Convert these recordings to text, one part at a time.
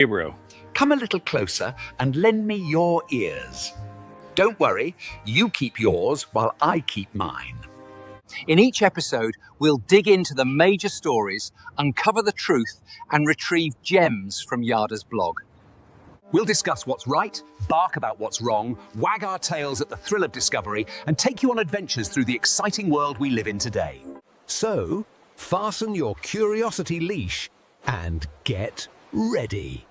Hebrew. Come a little closer and lend me your ears. Don't worry, you keep yours while I keep mine. In each episode, we'll dig into the major stories, uncover the truth, and retrieve gems from Yada's blog. We'll discuss what's right, bark about what's wrong, wag our tails at the thrill of discovery, and take you on adventures through the exciting world we live in today. So, fasten your curiosity leash and get ready.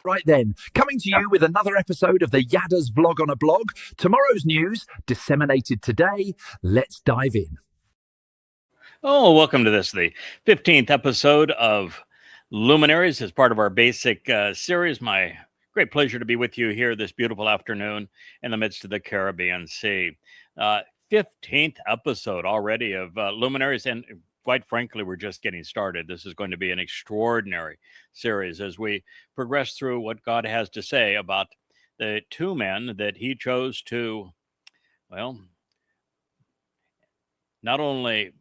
Right then, coming to you with another episode of the Yada's Vlog on a Blog. Tomorrow's news, disseminated today. Let's dive in. Oh, welcome to this, the 15th episode of Luminaries as part of our basic series. My great pleasure to be with you here this beautiful afternoon in the midst of the Caribbean Sea. 15th episode already of Luminaries, and quite frankly, we're just getting started. This is going to be an extraordinary series as we progress through what God has to say about the two men that he chose to, well, not only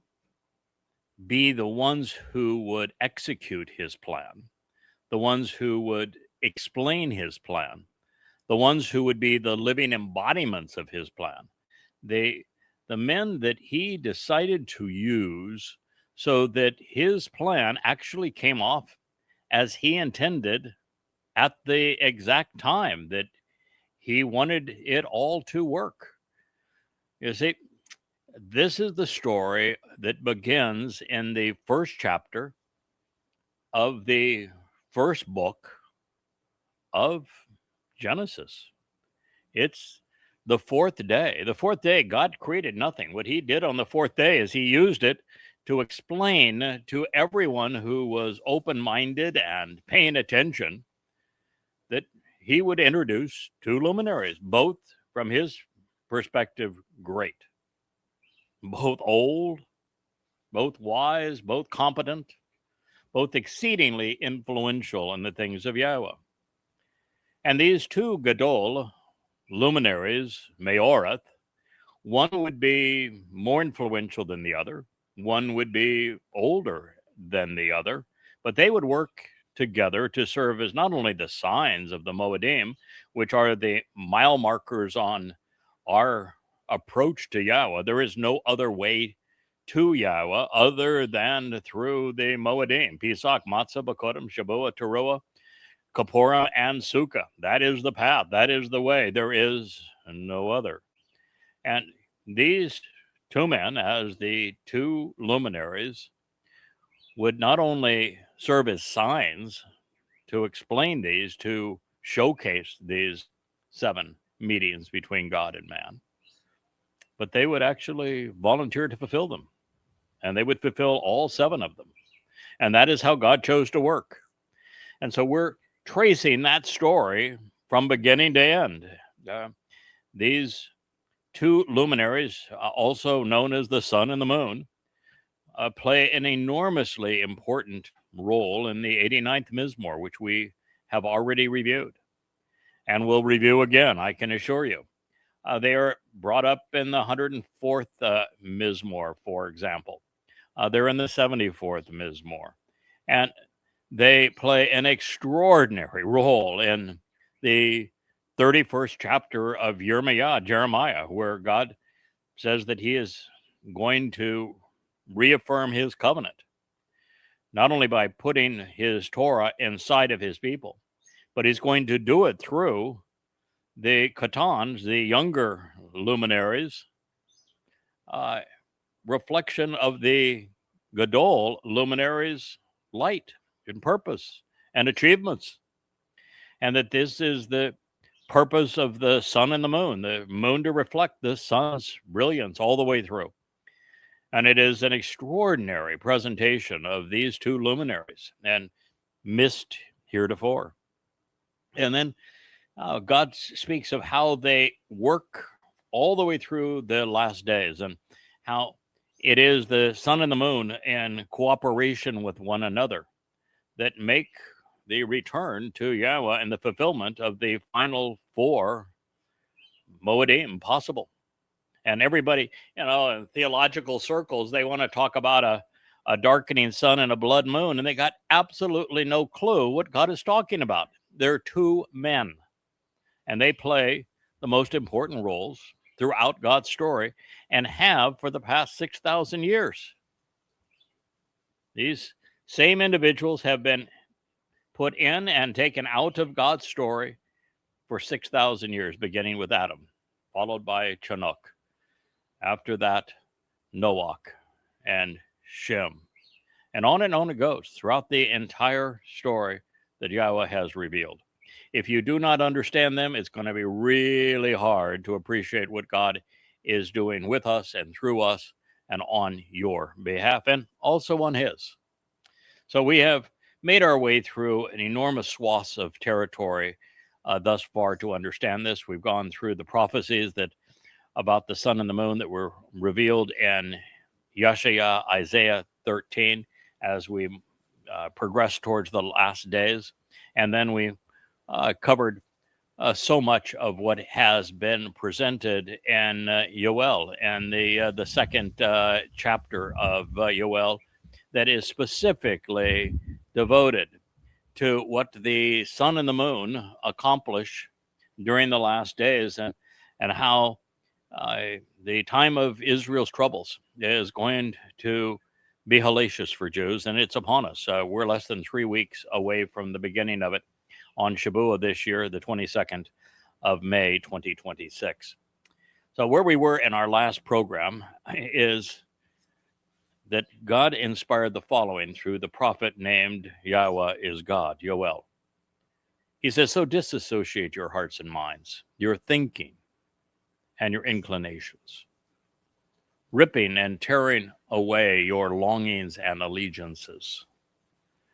be the ones who would execute his plan, the ones who would explain his plan, the ones who would be the living embodiments of his plan, the men that he decided to use so that his plan actually came off as he intended at the exact time that he wanted it all to work. You see, this is the story that begins in the first chapter of the first book of Genesis. It's the fourth day. The fourth day, God created nothing. What he did on the fourth day is he used it to explain to everyone who was open-minded and paying attention that he would introduce two luminaries, both from his perspective, great. Both old, both wise, both competent, both exceedingly influential in the things of Yahweh. And these two Gadol luminaries, Me'oreth, one would be more influential than the other, one would be older than the other, but they would work together to serve as not only the signs of the Mow'edym, which are the mile markers on our approach to Yahweh. There is no other way to Yahweh other than through the Mow'edym, Pesach, Matzah, Bakodim, Shavuot, Towrah, Kippur, and Sukkah. That is the path. That is the way. There is no other. And these two men, as the two luminaries, would not only serve as signs to explain these, to showcase these 7 meetings between God and man, but they would actually volunteer to fulfill them. And they would fulfill all 7 of them. And that is how God chose to work. And so we're tracing that story from beginning to end. These two luminaries, also known as the sun and the moon, play an enormously important role in the 89th Mizmor, which we have already reviewed and will review again, I can assure you. They are brought up in the 104th Mizmor, for example. They're in the 74th Mizmor. And they play an extraordinary role in the 31st chapter of Jeremiah, where God says that he is going to reaffirm his covenant, not only by putting his Torah inside of his people, but he's going to do it through the Katans, the younger luminaries, reflection of the Gadol luminaries' light and purpose and achievements. And that this is the purpose of the sun and the moon to reflect the sun's brilliance all the way through. And it is an extraordinary presentation of these two luminaries and missed heretofore. And then God speaks of how they work all the way through the last days and how it is the sun and the moon in cooperation with one another that make the return to Yahweh and the fulfillment of the final 4 Mow'edym possible. And everybody, in theological circles, they want to talk about a darkening sun and a blood moon, and they got absolutely no clue what God is talking about. They're two men, and they play the most important roles throughout God's story and have for the past 6,000 years. These same individuals have been put in and taken out of God's story for 6,000 years, beginning with Adam, followed by Chinook. After that, Noach and Shem. And on it goes throughout the entire story that Yahweh has revealed. If you do not understand them, it's going to be really hard to appreciate what God is doing with us and through us and on your behalf, and also on his. So we have made our way through an enormous swath of territory thus far to understand this. We've gone through the prophecies that about the sun and the moon that were revealed in Yashayah, Isaiah 13, as we progress towards the last days. And then we covered so much of what has been presented in Yoel and the second chapter of Yoel that is specifically devoted to what the sun and the moon accomplish during the last days, and how the time of Israel's troubles is going to be hellacious for Jews, and it's upon us. We're less than 3 weeks away from the beginning of it on Shuwb this year, the 22nd of May, 2026. So where we were in our last program is that God inspired the following through the prophet named Yahweh is God, Yoel. He says, so disassociate your hearts and minds, your thinking and your inclinations, ripping and tearing away your longings and allegiances,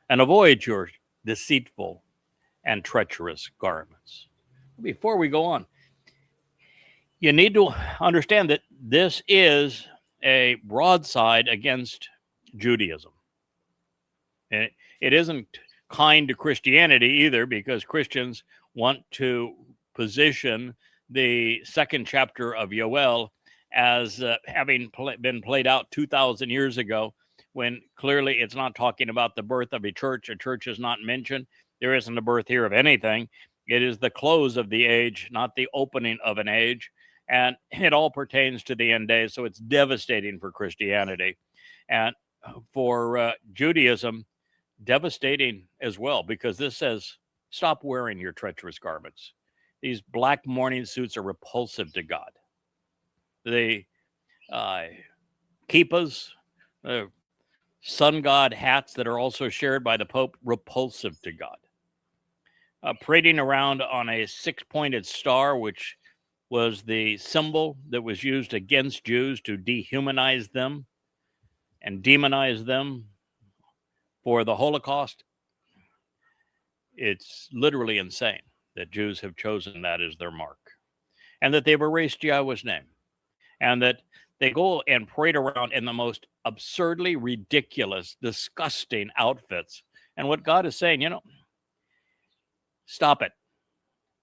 and avoid your deceitful and treacherous garments. Before we go on, you need to understand that this is a broadside against Judaism. And it isn't kind to Christianity either, because Christians want to position the second chapter of Yoel as having been played out 2,000 years ago, when clearly it's not talking about the birth of a church. A church is not mentioned. There isn't a birth here of anything. It is the close of the age, not the opening of an age. And it all pertains to the end days. So it's devastating for Christianity. And for Judaism, devastating as well, because this says, stop wearing your treacherous garments. These black mourning suits are repulsive to God. The kippahs, sun god hats that are also shared by the Pope, repulsive to God. Parading around on a six-pointed star, which was the symbol that was used against Jews to dehumanize them and demonize them for the Holocaust. It's literally insane that Jews have chosen that as their mark, and that they've erased Yahweh's name, and that they go and parade around in the most absurdly ridiculous, disgusting outfits. And what God is saying, stop it.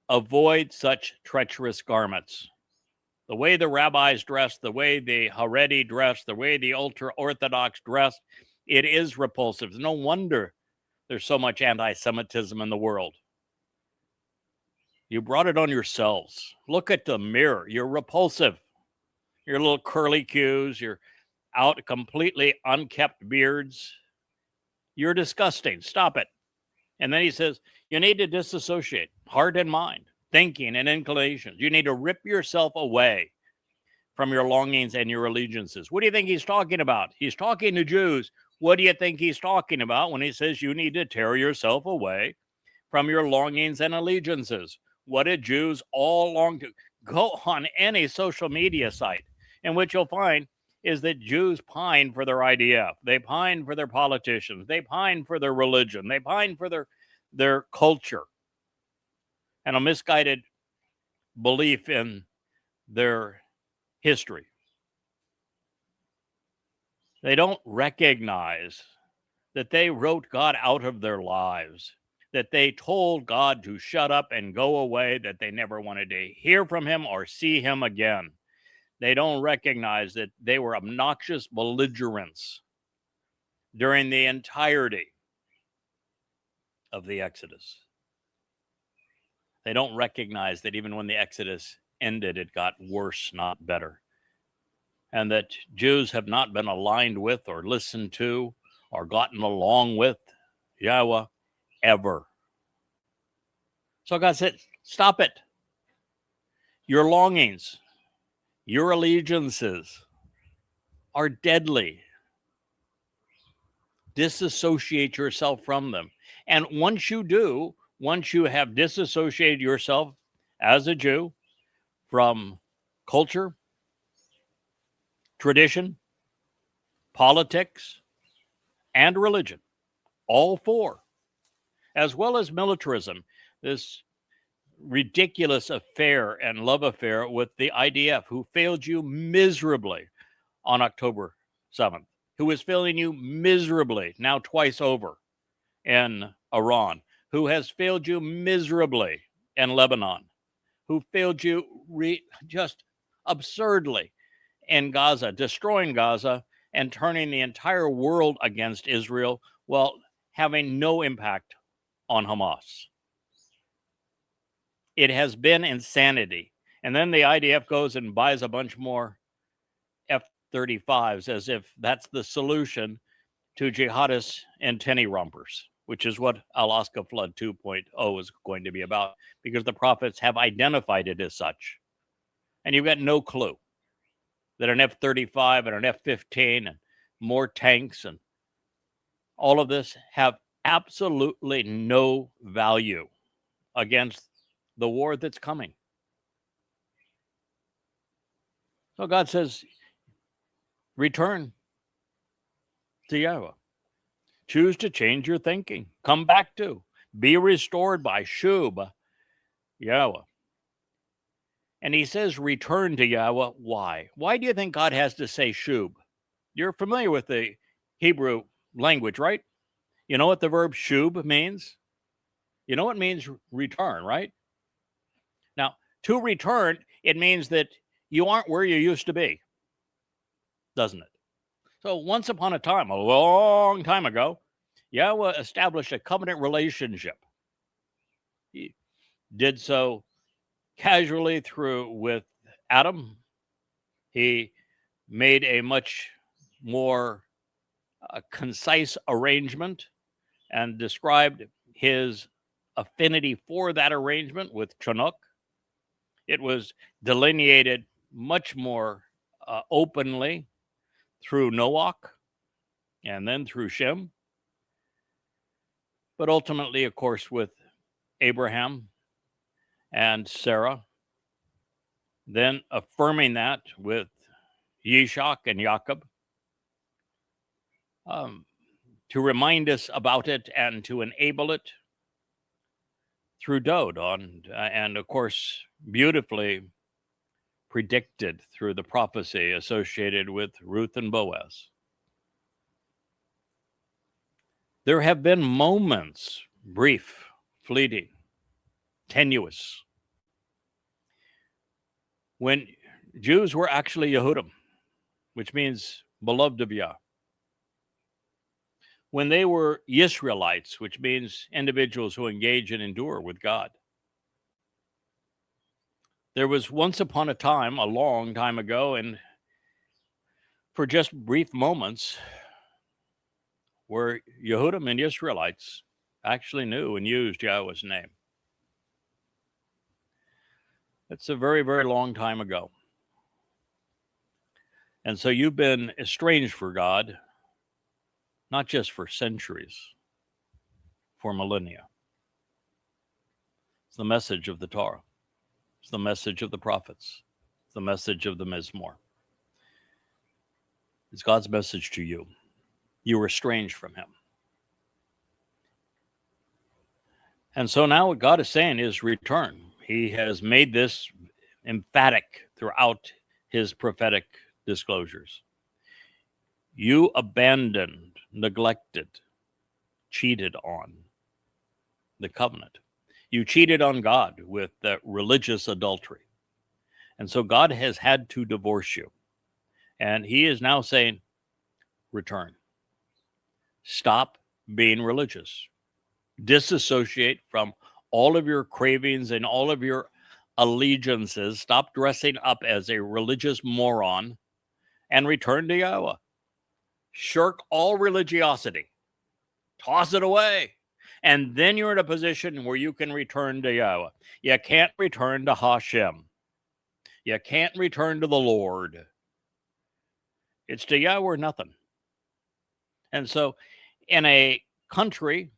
Avoid such treacherous garments. The way the rabbis dressed, the way the Haredi dressed, the way the ultra-Orthodox dressed, it is repulsive. No wonder there's so much anti-Semitism in the world. You brought it on yourselves. Look at the mirror. You're repulsive. Your little curly cues, your out completely unkept beards. You're disgusting. Stop it. And then he says, you need to disassociate heart and mind, thinking and inclinations. You need to rip yourself away from your longings and your allegiances. What do you think he's talking about? He's talking to Jews. What do you think he's talking about when he says you need to tear yourself away from your longings and allegiances? What did Jews all long to? Go on any social media site, and what you'll find is that Jews pine for their IDF. They pine for their politicians. They pine for their religion. They pine for their culture, and a misguided belief in their history. They don't recognize that they wrote God out of their lives, that they told God to shut up and go away, that they never wanted to hear from him or see him again. They don't recognize that they were obnoxious belligerents during the entirety of the Exodus. They don't recognize that even when the Exodus ended, it got worse, not better. And that Jews have not been aligned with or listened to or gotten along with Yahweh ever. So God said, stop it. Your longings, your allegiances are deadly. Disassociate yourself from them. And once you do, once you have disassociated yourself as a Jew from culture, tradition, politics, and religion, all four, as well as militarism, this ridiculous affair and love affair with the IDF, who failed you miserably on October 7th, who is failing you miserably now twice over in Iran, who has failed you miserably in Lebanon, who failed you just absurdly in Gaza, destroying Gaza and turning the entire world against Israel while having no impact on Hamas. It has been insanity. And then the IDF goes and buys a bunch more F-35s as if that's the solution to jihadists and tenny rompers, which is what Alaska Flood 2.0 is going to be about, because the prophets have identified it as such. And you've got no clue that an F-35 and an F-15 and more tanks and all of this have absolutely no value against the war that's coming. So God says, return to Yahweh. Choose to change your thinking. Come back to. Be restored by Shuwb, Yahweh. And he says, return to Yahweh. Why? Why do you think God has to say Shuwb? You're familiar with the Hebrew language, right? You know what the verb Shuwb means? You know it means return, right? Now, to return, it means that you aren't where you used to be, doesn't it? So once upon a time, a long time ago, Yahweh established a covenant relationship. He did so casually through with Adam. He made a much more concise arrangement and described his affinity for that arrangement with Chinook. It was delineated much more openly through Noach and then through Shem. But ultimately, of course, with Abraham and Sarah, then affirming that with Yishak and Jacob, to remind us about it and to enable it through Dode, and of course, beautifully predicted through the prophecy associated with Ruth and Boaz. There have been moments, brief, fleeting, tenuous, when Jews were actually Yahuwd, which means beloved of Yah. When they were Israelites, which means individuals who engage and endure with God. There was once upon a time, a long time ago, and for just brief moments, where Yahuwd and Israelites actually knew and used Yahweh's name. It's a very, very long time ago. And so you've been estranged for God, not just for centuries, for millennia. It's the message of the Torah. It's the message of the prophets. It's the message of the Mizmor. It's God's message to you. You were estranged from him. And so now what God is saying is return. He has made this emphatic throughout his prophetic disclosures. You abandoned, neglected, cheated on the covenant. You cheated on God with religious adultery. And so God has had to divorce you. And he is now saying, return. Stop being religious. Disassociate from all of your cravings and all of your allegiances. Stop dressing up as a religious moron and return to Yahowah. Shirk all religiosity. Toss it away. And then you're in a position where you can return to Yahowah. You can't return to Hashem. You can't return to the Lord. It's to Yahweh or nothing. And so in a country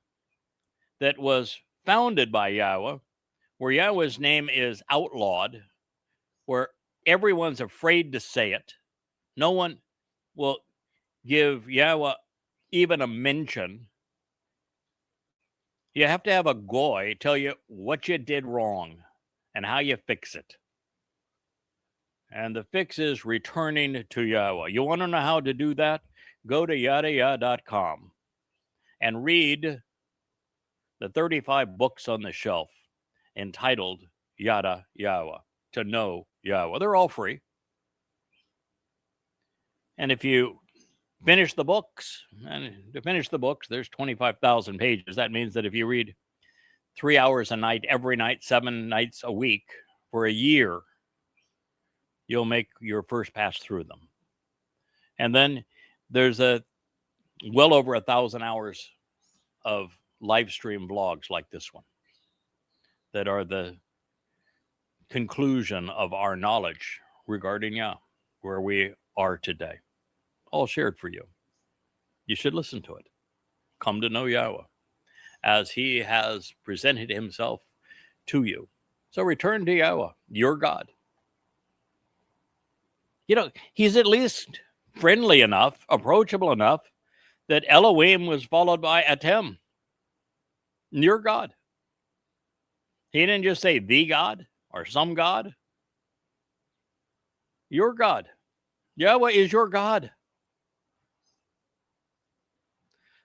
that was founded by Yahweh, where Yahweh's name is outlawed, where everyone's afraid to say it, no one will give Yahweh even a mention. You have to have a goy tell you what you did wrong and how you fix it. And the fix is returning to Yahweh. You want to know how to do that? Go to Yahowah.com and read the 35 books on the shelf entitled Yahowah, to know Yahweh. They're all free. And if you finish the books, and to finish the books, there's 25,000 pages. That means that if you read 3 hours a night, every night, 7 nights a week for a year, you'll make your first pass through them. And then there's well over 1,000 hours of live stream vlogs like this one that are the conclusion of our knowledge regarding Yah, where we are today. All shared for you. You should listen to it. Come to know Yahweh as he has presented himself to you. So return to Yahweh, your God. You know, he's at least friendly enough, approachable enough, that Elohim was followed by Atem, your God. He didn't just say the God or some God. Your God. Yahweh is your God.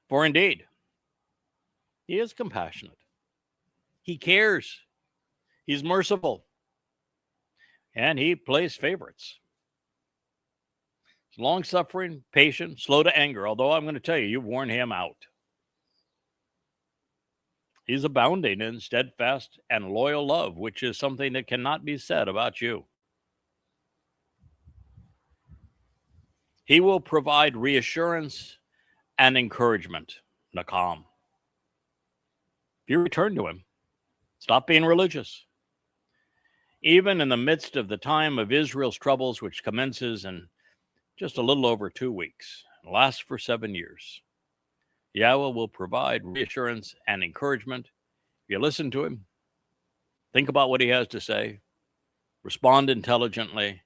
For indeed, he is compassionate. He cares. He's merciful. And he plays favorites. He's long-suffering, patient, slow to anger, although I'm going to tell you, you've worn him out. He's abounding in steadfast and loyal love, which is something that cannot be said about you. He will provide reassurance and encouragement, nacham. If you return to him, stop being religious. Even in the midst of the time of Israel's troubles, which commences in just a little over 2 weeks, and lasts for 7 years, Yahweh will provide reassurance and encouragement. If you listen to him, think about what he has to say, respond intelligently,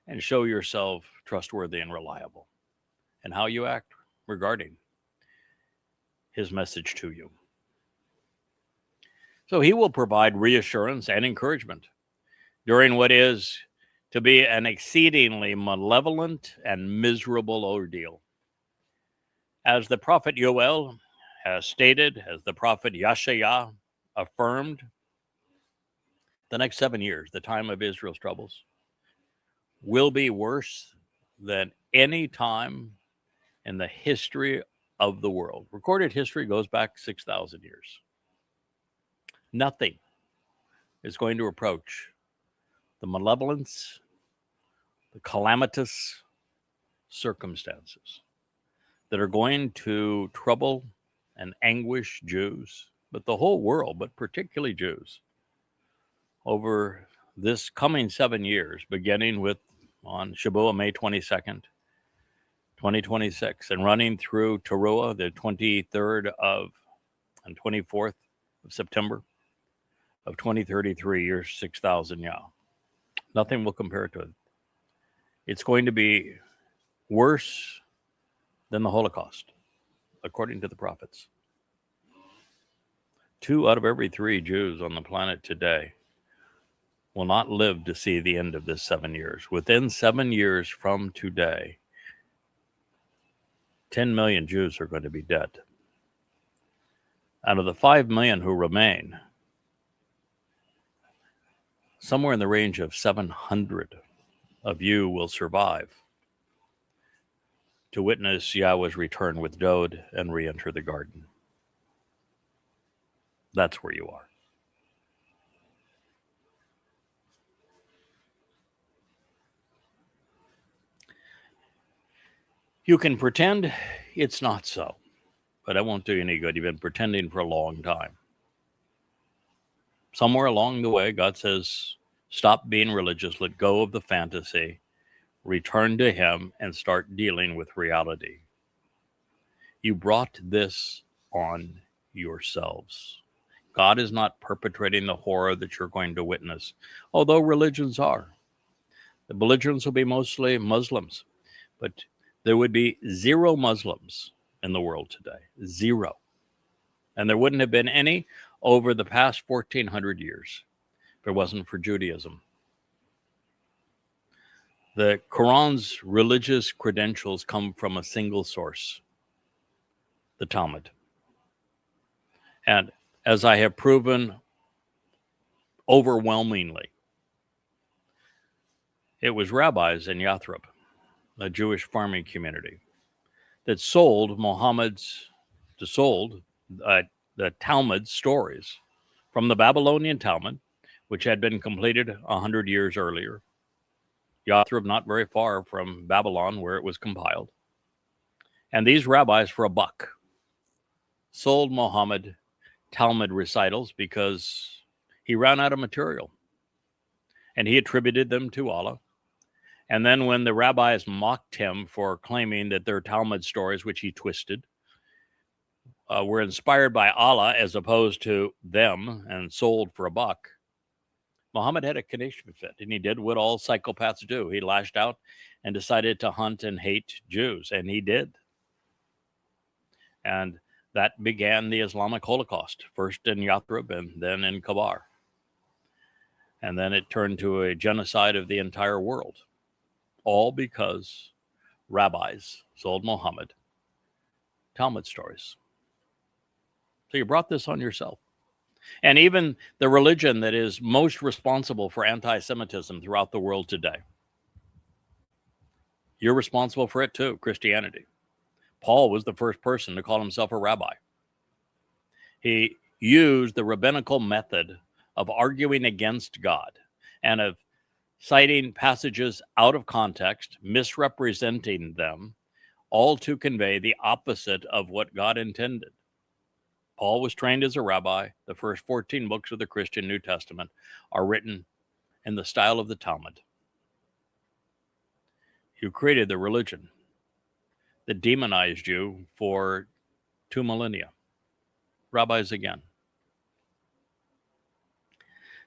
and show yourself trustworthy and reliable in how you act regarding his message to you. So he will provide reassurance and encouragement during what is to be an exceedingly malevolent and miserable ordeal. As the prophet Yoel has stated, as the prophet Yashayah affirmed, the next 7 years, the time of Israel's troubles, will be worse than any time in the history of the world. Recorded history goes back 6,000 years. Nothing is going to approach the malevolence, the calamitous circumstances that are going to trouble and anguish Jews, but the whole world, but particularly Jews, over this coming 7 years, beginning with on Shuwb, May 22nd, 2026, and running through Towrah, the 23rd and 24th of September of 2033, year 6,000 Yah. Nothing will compare to it. It's going to be worse than the Holocaust, according to the prophets. 2 out of every 3 Jews on the planet today will not live to see the end of this 7 years. Within 7 years from today, 10 million Jews are going to be dead. Out of the 5 million who remain, somewhere in the range of 700 of you will survive to witness Yahweh's return with Dowd and re-enter the garden. That's where you are. You can pretend it's not so, but that won't do you any good. You've been pretending for a long time. Somewhere along the way, God says, stop being religious, let go of the fantasy, return to Him, and start dealing with reality. You brought this on yourselves. God is not perpetrating the horror that you're going to witness, although religions are. The belligerents will be mostly Muslims, but there would be 0 Muslims in the world today. 0. And there wouldn't have been any over the past 1,400 years if it wasn't for Judaism. The Quran's religious credentials come from a single source, the Talmud. And as I have proven overwhelmingly, it was rabbis in Yathrib, a Jewish farming community, that sold the Talmud stories from the Babylonian Talmud, which had been completed 100 years earlier. Yathrib, not very far from Babylon, where it was compiled. And these rabbis, for $1, sold Muhammad Talmud recitals because he ran out of material. And he attributed them to Allah. And then when the rabbis mocked him for claiming that their Talmud stories, which he twisted, were inspired by Allah as opposed to them and sold for $1, Muhammad had a connection fit, and he did what all psychopaths do. He lashed out and decided to hunt and hate Jews, and he did. And that began the Islamic Holocaust, first in Yathrib and then in Kabar. And then it turned to a genocide of the entire world, all because rabbis sold Muhammad Talmud stories. So you brought this on yourself. And even the religion that is most responsible for anti-Semitism throughout the world today, you're responsible for it too, Christianity. Paul was the first person to call himself a rabbi. He used the rabbinical method of arguing against God and of citing passages out of context, misrepresenting them, all to convey the opposite of what God intended. Paul was trained as a rabbi. The first 14 books of the Christian New Testament are written in the style of the Talmud. You created the religion that demonized you for 2 millennia. Rabbis again.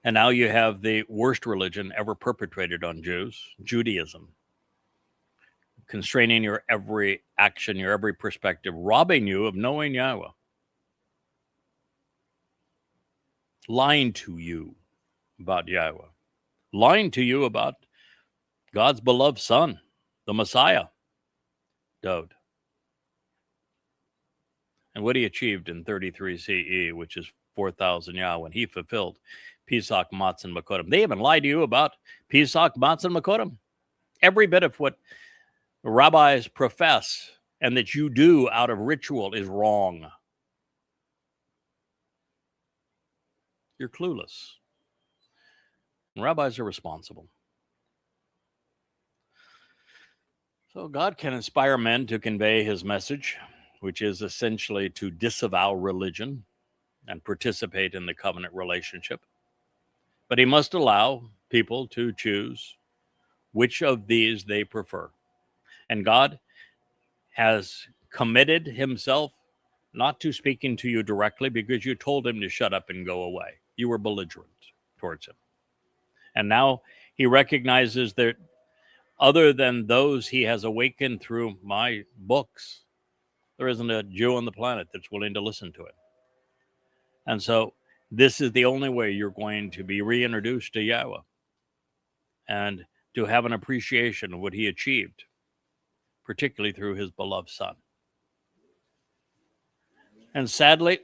And now you have the worst religion ever perpetrated on Jews, Judaism, constraining your every action, your every perspective, robbing you of knowing Yahweh, lying to you about Yahweh, lying to you about God's beloved Son, the Messiah, Dowd. And what he achieved in 33 CE, which is 4,000 Yah, when he fulfilled Pesach, Matzah, and Mow'edym. They even lied to you about Pesach, Matzah, and Mow'edym. Every bit of what rabbis profess and that you do out of ritual is wrong. You're clueless. And rabbis are responsible. So God can inspire men to convey his message, which is essentially to disavow religion and participate in the covenant relationship. But he must allow people to choose which of these they prefer. And God has committed himself not to speaking to you directly because you told him to shut up and go away. You were belligerent towards him. And now he recognizes that other than those he has awakened through my books, there isn't a Jew on the planet that's willing to listen to it. And so this is the only way you're going to be reintroduced to Yahweh and to have an appreciation of what he achieved, particularly through his beloved Son. And sadly,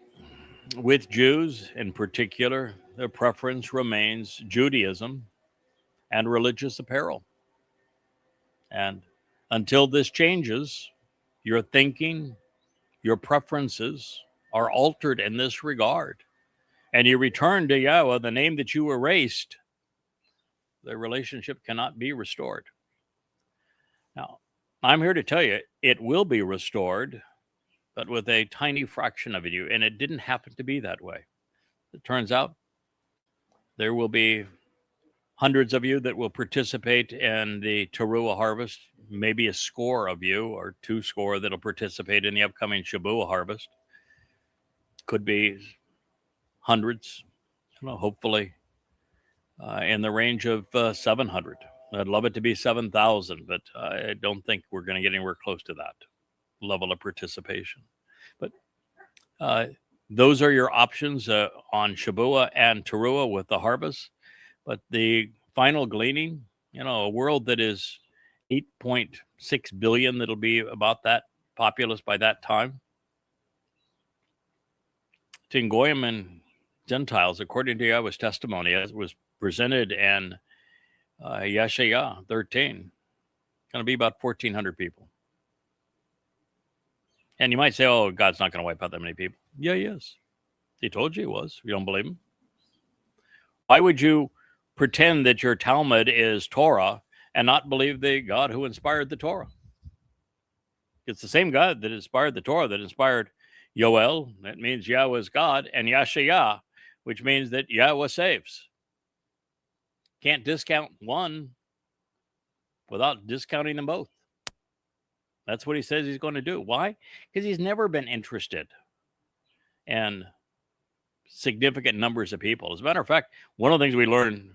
with Jews in particular, their preference remains Judaism and religious apparel. And until this changes, your thinking, your preferences are altered in this regard, and you return to Yahweh, the name that you erased, the relationship cannot be restored. Now, I'm here to tell you, it will be restored, but with a tiny fraction of you, and it didn't happen to be that way. It turns out there will be hundreds of you that will participate in the Towrah harvest, maybe a score of you or 2 score that'll participate in the upcoming Shuwb harvest. Could be hundreds, hopefully in the range of 700. I'd love it to be 7,000, but I don't think we're going to get anywhere close to that level of participation. But those are your options on Shuwb and Towrah with the harvest. But the final gleaning, a world that is 8.6 billion, that'll be about that populous by that time. To Goyim and Gentiles, according to Yahweh's testimony, as it was presented in Yashayah 13, going to be about 1,400 people. And you might say, oh, God's not going to wipe out that many people. Yeah, he is. He told you he was. You don't believe him? Why would you pretend that your Talmud is Torah and not believe the God who inspired the Torah? It's the same God that inspired the Torah that inspired Yoel, that means Yahweh is God, and Yashayah, which means that Yahweh saves. Can't discount one without discounting them both. That's what he says he's going to do. Why? Because he's never been interested in significant numbers of people. As a matter of fact, one of the things we learn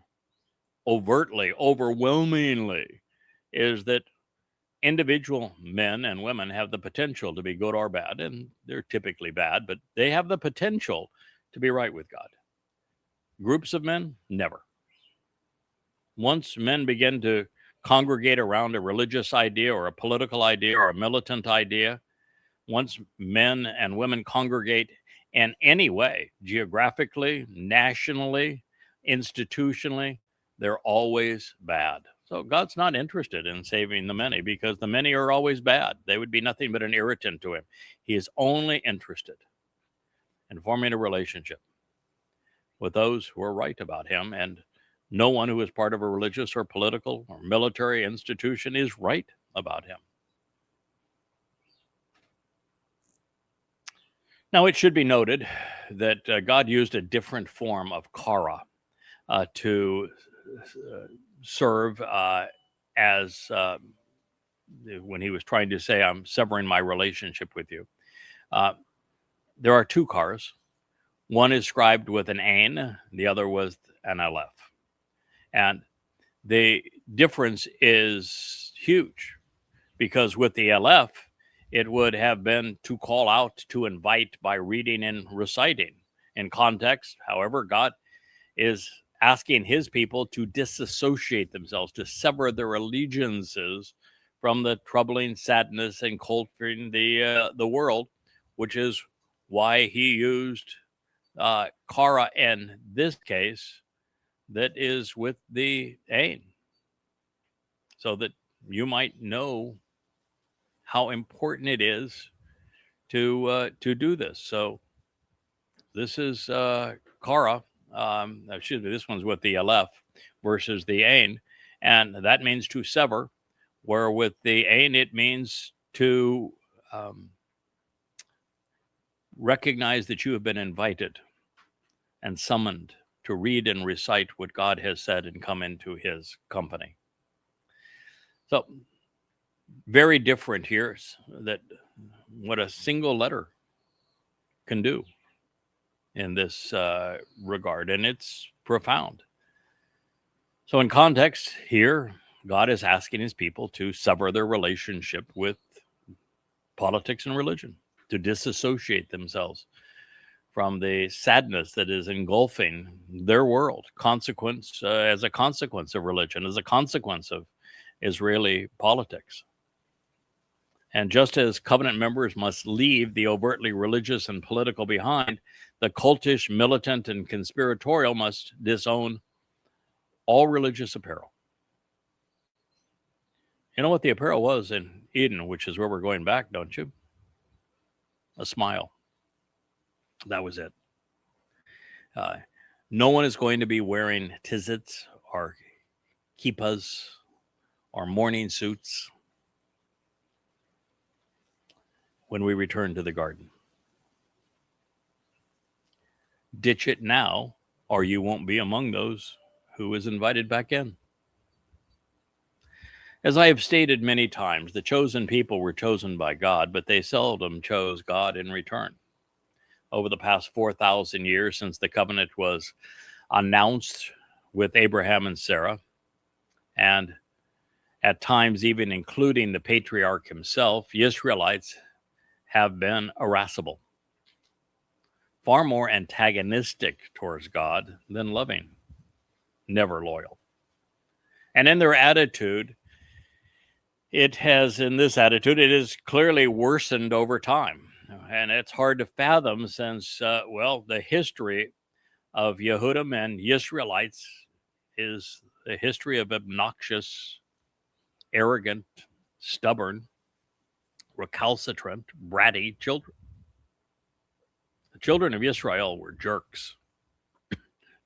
overtly, overwhelmingly, is that individual men and women have the potential to be good or bad, and they're typically bad, but they have the potential to be right with God. Groups of men, never. Once men begin to congregate around a religious idea or a political idea or a militant idea, once men and women congregate in any way, geographically, nationally, institutionally, they're always bad. So God's not interested in saving the many because the many are always bad. They would be nothing but an irritant to him. He is only interested in forming a relationship with those who are right about him, and no one who is part of a religious or political or military institution is right about him. Now, it should be noted that God used a different form of kara to serve as when he was trying to say, I'm severing my relationship with you. There are 2 karas. One is scribed with an ain, the other with an aleph. And the difference is huge because with the aleph, it would have been to call out, to invite by reading and reciting. In context, however, God is asking his people to disassociate themselves, to sever their allegiances from the troubling sadness and culturing the world, which is why he used kara in this case that is with the ain, so that you might know how important it is to do this. So this is kara. This one's with the aleph versus the ain, and that means to sever, where with the ain it means to recognize that you have been invited and summoned to read and recite what God has said and come into his company. So very different here, that what a single letter can do in this regard, and it's profound. So in context here, God is asking his people to sever their relationship with politics and religion, to disassociate themselves from the sadness that is engulfing their world, as a consequence of religion, as a consequence of Israeli politics. And just as covenant members must leave the overtly religious and political behind, the cultish, militant, and conspiratorial must disown all religious apparel. You know what the apparel was in Eden, which is where we're going back, don't you? A smile. That was it. No one is going to be wearing tizzits or kippahs or mourning suits when we return to the garden. Ditch it now, or you won't be among those who is invited back in. As I have stated many times, the chosen people were chosen by God, but they seldom chose God in return. Over the past 4,000 years since the covenant was announced with Abraham and Sarah, and at times even including the patriarch himself, the Israelites have been irascible, far more antagonistic towards God than loving, never loyal. And in their attitude, it has clearly worsened over time. And it's hard to fathom since, the history of Yahowdim and Israelites is the history of obnoxious, arrogant, stubborn, recalcitrant, bratty children. The children of Israel were jerks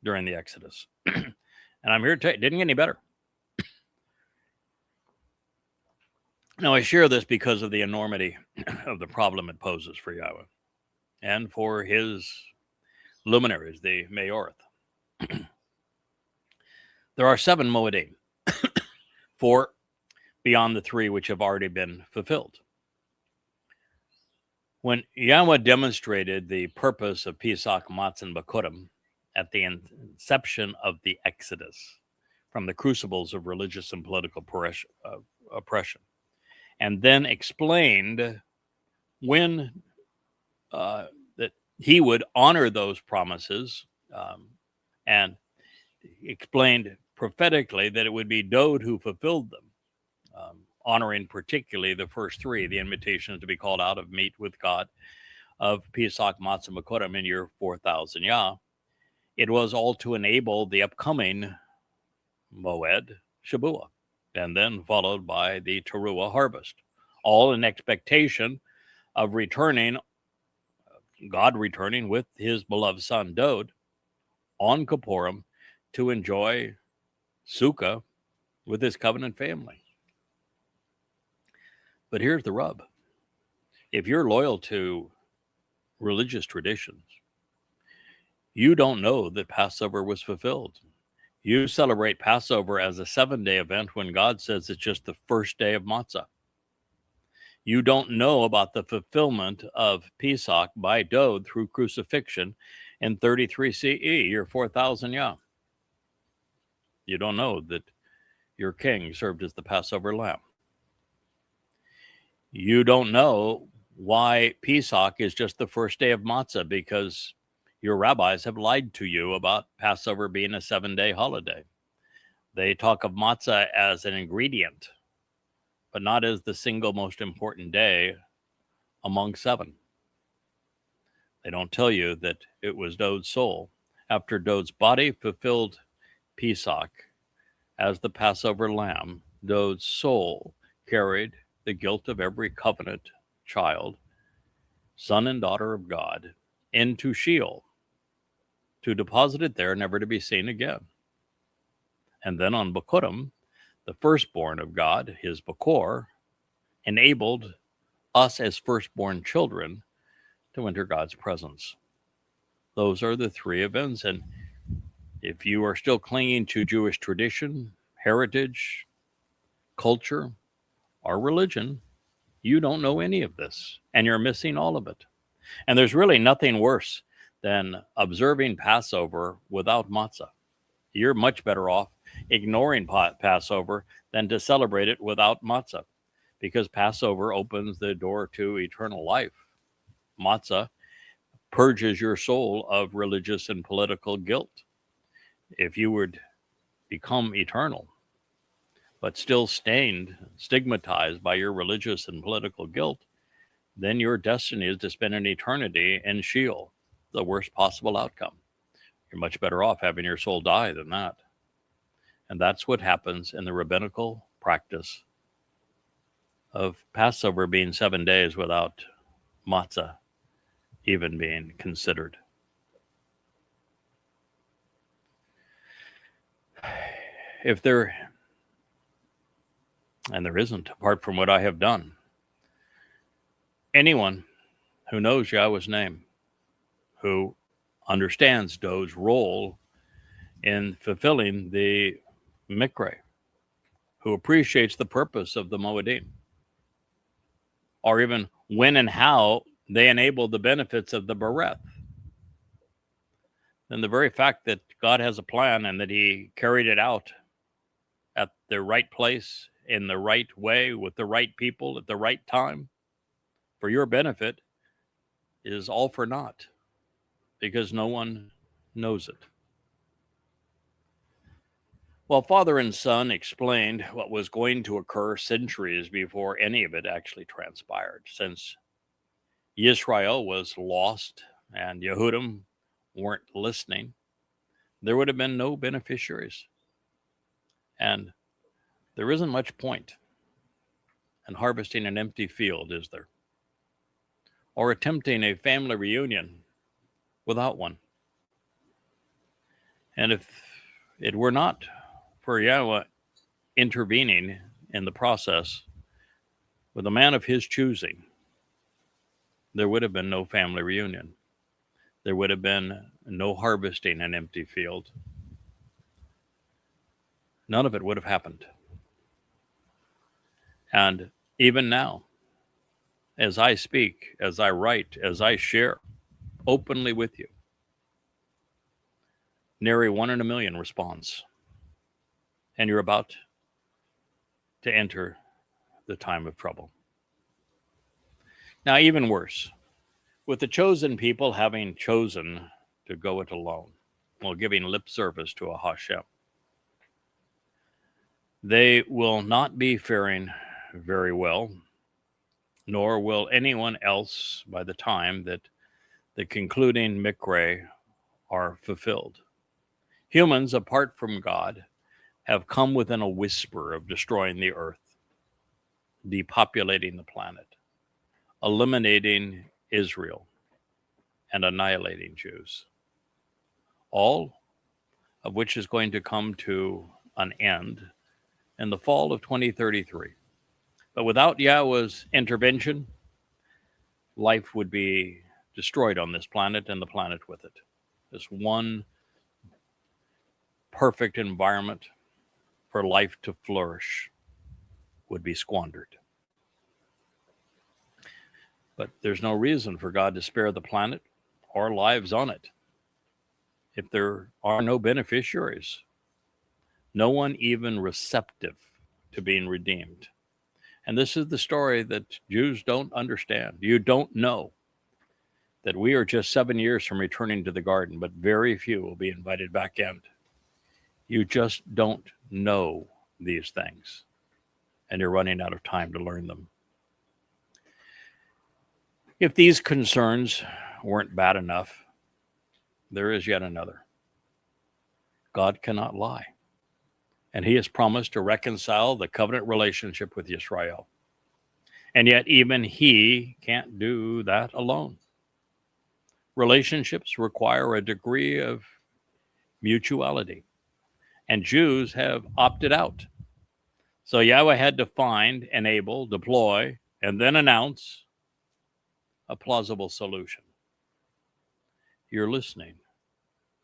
during the Exodus. And I'm here to tell you, it didn't get any better. Now, I share this because of the enormity of the problem it poses for Yahuwah and for his luminaries, the Beryth. There are 7 Mow'edym, 4 beyond the 3 which have already been fulfilled. When Yahuwah demonstrated the purpose of Pesach, Matzah, and Mow'edym at the inception of the Exodus from the crucibles of religious and political oppression, and then explained when that he would honor those promises, and explained prophetically that it would be Dowd who fulfilled them, honoring particularly the first 3, the invitation to be called out of meet with God of Pesach, Matzah, Mow'edym in year 4000 Yah. It was all to enable the upcoming Moed, Shuwb, and then followed by the Towrah harvest, all in expectation of God returning with his beloved son Dowd on Kippurim to enjoy Sukkah with his covenant family. But here's the rub. If you're loyal to religious traditions, you don't know that Passover was fulfilled. You celebrate Passover as a 7-day event when God says it's just the first day of Matzah. You don't know about the fulfillment of Pesach by Dowd through crucifixion in 33 CE, year 4000 Yah. You don't know that your king served as the Passover lamb. You don't know why Pesach is just the first day of Matzah, because your rabbis have lied to you about Passover being a 7-day holiday. They talk of matzah as an ingredient, but not as the single most important day among 7. They don't tell you that it was Dowd's soul. After Dowd's body fulfilled Pesach as the Passover lamb, Dowd's soul carried the guilt of every covenant child, son and daughter of God, into Sheol, to deposit it there, never to be seen again. And then on Mow'edym, the firstborn of God, his Bekor, enabled us as firstborn children to enter God's presence. Those are the 3 events. And if you are still clinging to Jewish tradition, heritage, culture, or religion, you don't know any of this, and you're missing all of it. And there's really nothing worse than observing Passover without matzah. You're much better off ignoring Passover than to celebrate it without matzah, because Passover opens the door to eternal life. Matzah purges your soul of religious and political guilt. If you would become eternal, but still stained, stigmatized by your religious and political guilt, then your destiny is to spend an eternity in Sheol, the worst possible outcome. You're much better off having your soul die than that. And that's what happens in the rabbinical practice of Passover being 7 days without matzah even being considered. If there, and there isn't, apart from what I have done, anyone who knows Yahweh's name, who understands Do's role in fulfilling the Miqra, who appreciates the purpose of the Mow'edym, or even when and how they enable the benefits of the Beryth, then the very fact that God has a plan and that he carried it out at the right place, in the right way, with the right people, at the right time, for your benefit, is all for naught, because no one knows it. Well, Father and Son explained what was going to occur centuries before any of it actually transpired. Since Israel was lost and Yahuwd weren't listening, there would have been no beneficiaries. And there isn't much point in harvesting an empty field, is there? Or attempting a family reunion without one. And if it were not for Yahweh intervening in the process with a man of his choosing, there would have been no family reunion. There would have been no harvesting an empty field. None of it would have happened. And even now, as I speak, as I write, as I share openly with you, nary 1 in a million responds. And you're about to enter the time of trouble. Now, even worse, with the chosen people having chosen to go it alone, while giving lip service to a Hashem, they will not be faring very well, nor will anyone else by the time that the concluding Miqra are fulfilled. Humans, apart from God, have come within a whisper of destroying the earth, depopulating the planet, eliminating Israel, and annihilating Jews. All of which is going to come to an end in the fall of 2033. But without Yahweh's intervention, life would be destroyed on this planet and the planet with it. This one perfect environment for life to flourish would be squandered. But there's no reason for God to spare the planet or lives on it if there are no beneficiaries, no one even receptive to being redeemed. And this is the story that Jews don't understand. You don't know that we are just 7 years from returning to the garden, but very few will be invited back in. You just don't know these things, and you're running out of time to learn them. If these concerns weren't bad enough, there is yet another. God cannot lie. And he has promised to reconcile the covenant relationship with Israel. And yet even he can't do that alone. Relationships require a degree of mutuality. And Jews have opted out. So Yahweh had to find, enable, deploy, and then announce a plausible solution. You're listening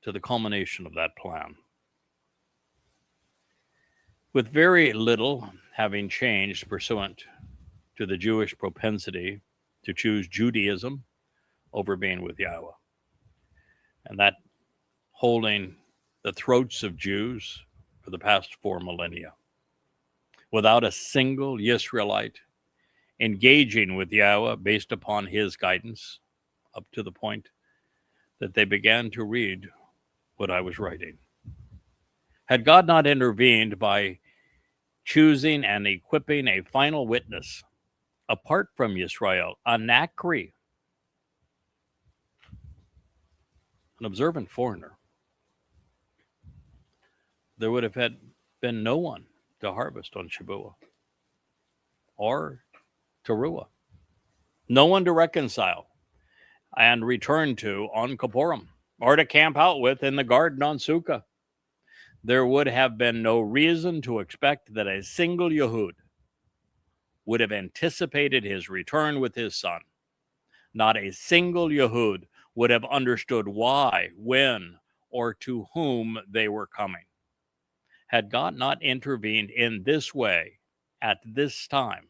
to the culmination of that plan. With very little having changed pursuant to the Jewish propensity to choose Judaism over being with Yahweh, and that holding the throats of Jews for the past 4 millennia, without a single Israelite engaging with Yahweh based upon his guidance, up to the point that they began to read what I was writing. Had God not intervened by choosing and equipping a final witness apart from Israel, a Nachri, an observant foreigner, there would have been no one to harvest on Shuwb, or Towrah. No one to reconcile and return to on Kippurim, or to camp out with in the garden on Sukkah. There would have been no reason to expect that a single Yahuwd would have anticipated his return with his son. Not a single Yahuwd would have understood why, when, or to whom they were coming. Had God not intervened in this way at this time,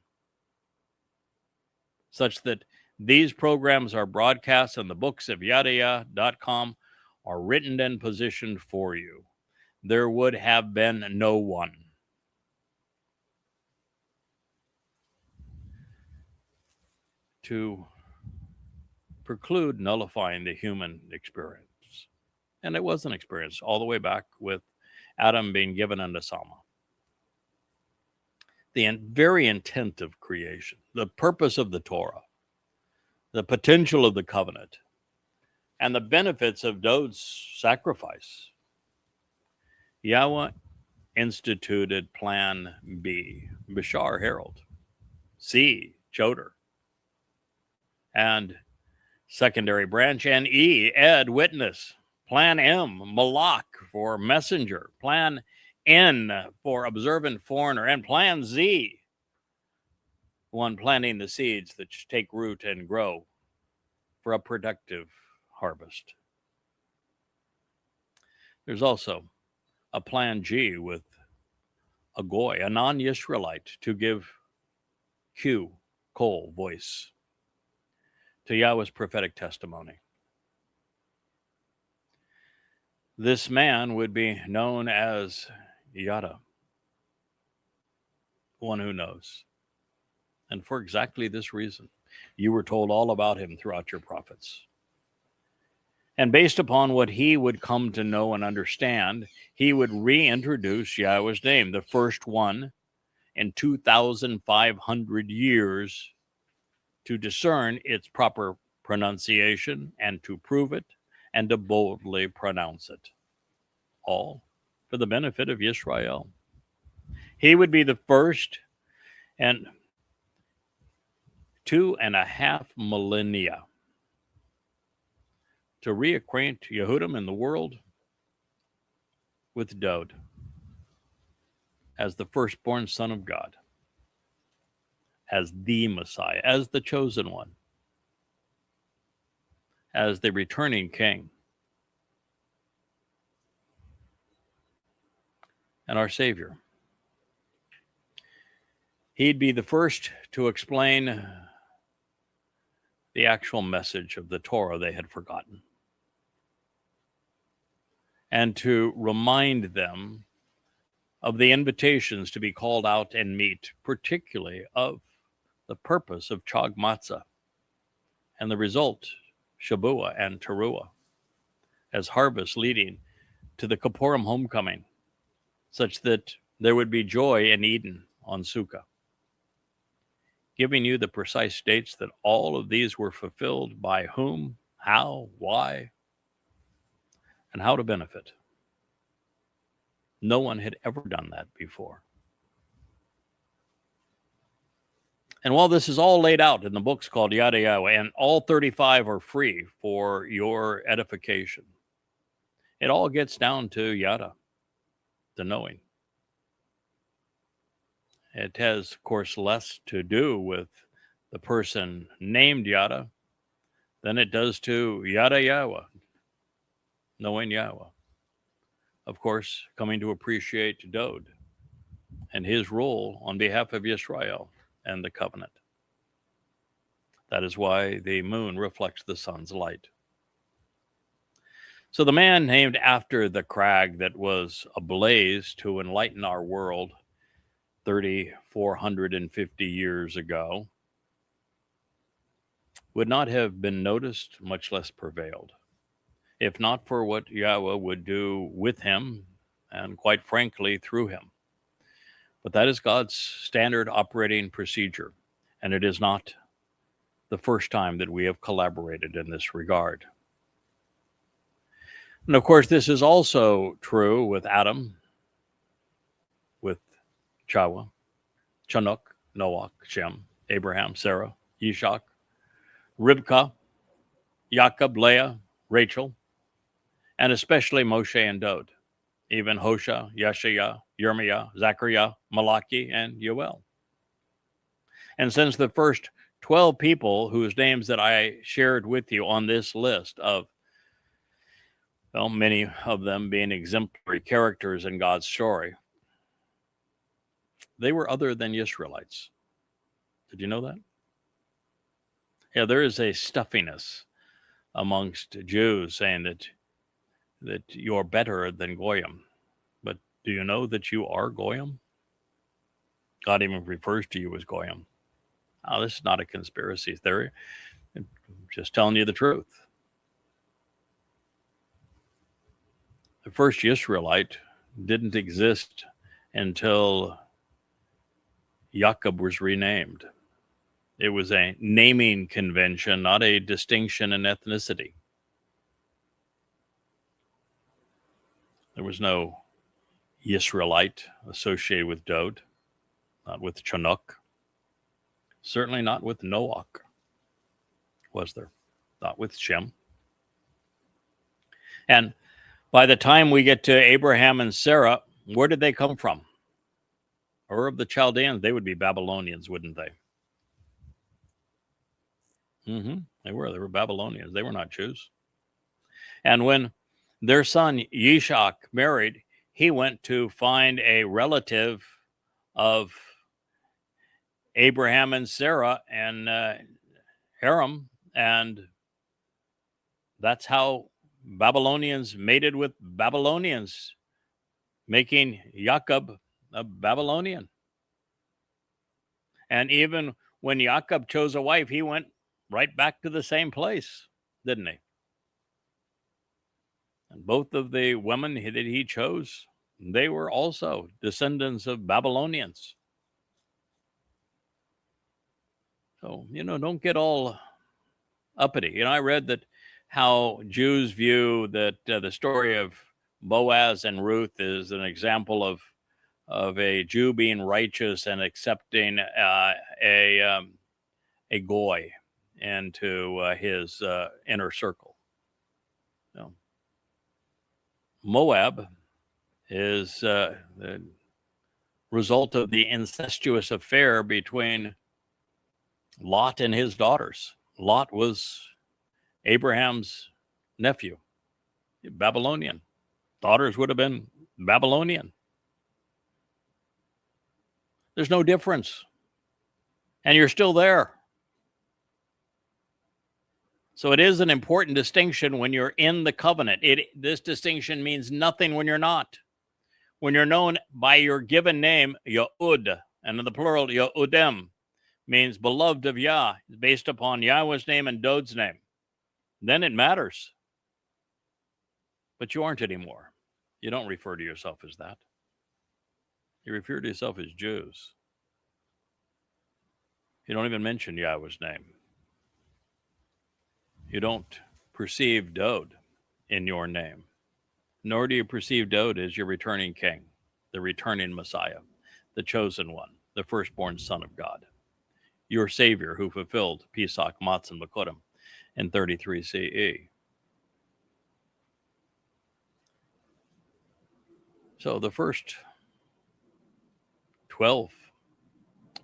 such that these programs are broadcast and the books of Yahowah.com are written and positioned for you, there would have been no one. To preclude nullifying the human experience. And it was an experience all the way back with Adam being given unto Sama. The very intent of creation, the purpose of the Torah, the potential of the covenant, and the benefits of Dod's sacrifice. Yahweh instituted Plan B, Bashar Herald, C, Choder, and secondary branch, and E, Ed, Witness, Plan M, Malak for Messenger, Plan N for Observant Foreigner, and Plan Z, one planting the seeds that take root and grow for a productive harvest. There's also a Plan G with a Goy, a non-Israelite, to give Q, Cole, voice to Yahweh's prophetic testimony. This man would be known as Yada, one who knows. And for exactly this reason, you were told all about him throughout your prophets. And based upon what he would come to know and understand, he would reintroduce Yahweh's name, the first one in 2,500 years, to discern its proper pronunciation and to prove it and to boldly pronounce it, all for the benefit of Israel. He would be the first, and 2.5 millennia to reacquaint Yehudim and the world with Dod as the firstborn Son of God, as the Messiah, as the chosen one, as the returning King, and our Savior. He'd be the first to explain the actual message of the Torah they had forgotten, and to remind them of the invitations to be called out and meet, particularly of the purpose of Chag Matzah and the result, Shabuah and Teruah, as harvest leading to the Kippurim homecoming, such that there would be joy in Eden on Sukkah, giving you the precise dates that all of these were fulfilled by whom, how, why, and how to benefit. No one had ever done that before. And while this is all laid out in the books called Yahowah, and all 35 are free for your edification, it all gets down to Yada, the knowing. It has, of course, less to do with the person named Yada than it does to Yahowah, knowing Yahweh. Of course, coming to appreciate Dod and his role on behalf of Israel and the covenant. That is why the moon reflects the sun's light. So the man named after the crag that was ablaze to enlighten our world 3,450 years ago would not have been noticed, much less prevailed, if not for what Yahweh would do with him and, quite frankly, through him. But that is God's standard operating procedure, and it is not the first time that we have collaborated in this regard. And of course, this is also true with Adam, with Chawah, Chanuk, Noach, Shem, Abraham, Sarah, Ishak, Rivka, Jacob, Leah, Rachel, and especially Moshe and Dod, even Hosha, Yashayah, Yirmiah, Zechariah, Malachi, and Yoel. And since the first 12 people whose names that I shared with you on this list of, well, many of them being exemplary characters in God's story, they were other than Israelites. Did you know that? Yeah, there is a stuffiness amongst Jews saying that you're better than Goyim. But do you know that you are Goyim? God even refers to you as Goyim. Oh, this is not a conspiracy theory. I'm just telling you the truth. The first Israelite didn't exist until Jacob was renamed. It was a naming convention, not a distinction in ethnicity. There was no Israelite associated with Dod, not with Chinook, certainly not with Noach, was there? Not with Shem. And by the time we get to Abraham and Sarah, where did they come from? Ur of the Chaldeans, they would be Babylonians, wouldn't they? They were Babylonians. They were not Jews. And when their son Yishak married, he went to find a relative of Abraham and Sarah and Haram, and that's how Babylonians mated with Babylonians, making Jacob a Babylonian. And even when Jacob chose a wife, he went right back to the same place, didn't he? And both of the women that he chose, they were also descendants of Babylonians. So, don't get all uppity. I read that how Jews view that the story of Boaz and Ruth is an example of a Jew being righteous and accepting a goy into his inner circle. Moab is the result of the incestuous affair between Lot and his daughters. Lot was Abraham's nephew, Babylonian. Daughters would have been Babylonian. There's no difference. And you're still there. So it is an important distinction when you're in the covenant. This distinction means nothing when you're not. When you're known by your given name, Yahuwd, and in the plural, Yahowdim, means beloved of Yah, based upon Yahweh's name and Dod's name. Then it matters. But you aren't anymore. You don't refer to yourself as that. You refer to yourself as Jews. You don't even mention Yahweh's name. You don't perceive Dod in your name, nor do you perceive Dod as your returning king, the returning Messiah, the chosen one, the firstborn son of God, your Savior who fulfilled Pesach, Matzah, and Mow'edym in 33 CE. So the first 12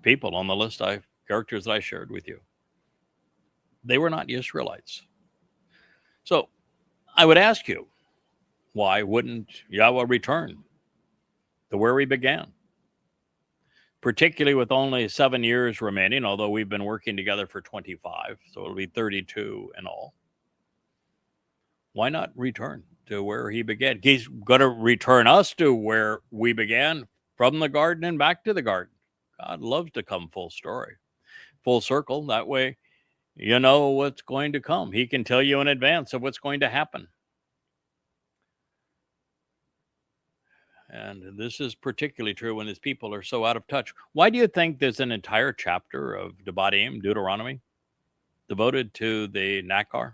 people on the list characters that I shared with you, they were not Israelites. So I would ask you, why wouldn't Yahweh return to where we began? Particularly with only 7 years remaining, although we've been working together for 25, so it'll be 32 in all. Why not return to where he began? He's going to return us to where we began, from the garden and back to the garden. God loves to come full story, full circle. That way, you know what's going to come. He can tell you in advance of what's going to happen. And this is particularly true when his people are so out of touch. Why do you think there's an entire chapter of Verbatim, Deuteronomy, devoted to the nachar?